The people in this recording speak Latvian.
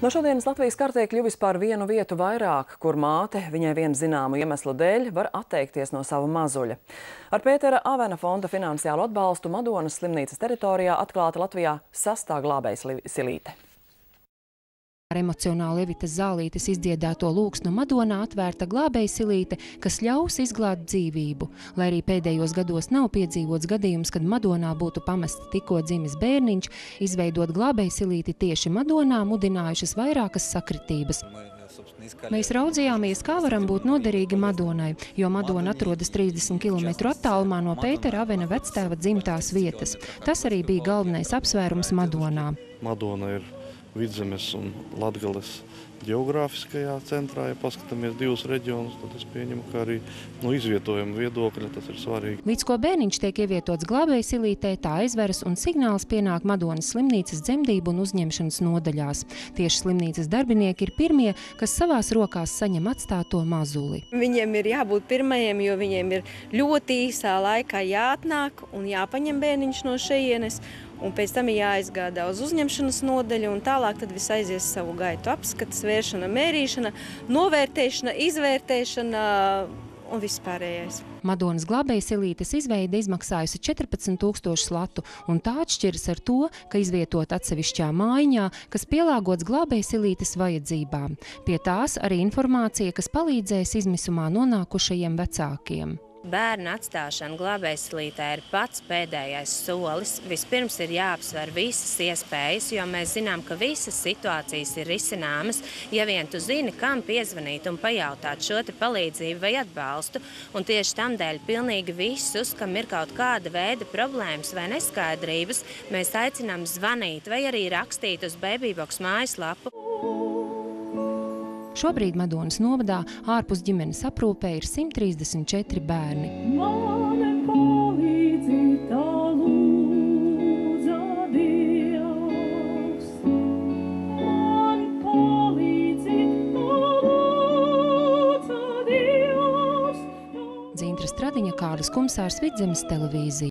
No šodienas Latvijas kartē kļuvis par vienu vietu vairāk, kur māte viņai vienu zināmu iemeslu dēļ var atteikties no sava mazuļa. Ar Pētera Avena fonda finansiālu atbalstu Madonas slimnīcas teritorijā atklāta Latvijā 6. glābējsilīte. Ar emocionāli Evitas Zālītes izdziedāto lūgsnu Madonā atvērta glābējsilīte, kas ļaus izglābt dzīvību. Lai arī pēdējos gados nav piedzīvots gadījums, kad Madonā būtu pamests tikko dzimis bērniņš, izveidot glābējsilīti tieši Madonā mudinājušas vairākas sakritības. Mēs raudzījāmies, kā varam būt noderīgi Madonai, jo Madona atrodas 30 km attālumā no Pētera Avena vectēva dzimtās vietas. Tas arī bija galvenais apsvērums Madonā. Madona ir Vidzemes un Latgales ģeogrāfiskajā centrā, ja paskatāmies divus reģionus, tad es pieņemu, ka arī no izvietojuma viedokļa tas ir svarīgi. Līdz ko bērniņš tiek ievietots glābējsilītē, tā aizveras un signāls pienāk Madonas slimnīcas dzemdību un uzņemšanas nodaļās. Tieši slimnīcas darbinieki ir pirmie, kas savās rokās saņem atstāto mazuli. Viņiem ir jābūt pirmajiem, jo viņiem ir ļoti īsā laikā jāatnāk un jāpaņem bērniņš no šejienes. Un pēc tam ir jāizgādā uz uzņemšanas nodaļu, un tālāk tad viss aizies savu gaitu. Apskats, vēršana, mērīšana, novērtēšana, izvērtēšana un vispārējais. Madonas glābējsilītes izveide izmaksājusi 14 000 latu, un tā atšķiras ar to, ka izvietot atsevišķā mājiņā, kas pielāgots glābējsilītes vajadzībām. Pie tās arī informācija, kas palīdzēs izmisumā nonākušajiem vecākiem. Bērnu atstāšana glābējsilītē ir pats pēdējais solis. Vispirms ir jāapsver visas iespējas, jo mēs zinām, ka visas situācijas ir risināmas, ja vien tu zini, kam piezvanīt un pajautāt šo te palīdzību vai atbalstu. Un tieši tamdēļ pilnīgi visus, kam ir kaut kāda veida problēmas vai neskaidrības, mēs aicinām zvanīt vai arī rakstīt uz Babybox mājaslapu. Šobrīd Madonas novadā ārpus ģimenes aprūpē ir 134 bērni. Dzintra Stradiņa, Kārlis Kumsārs, Vidzemes televīzija.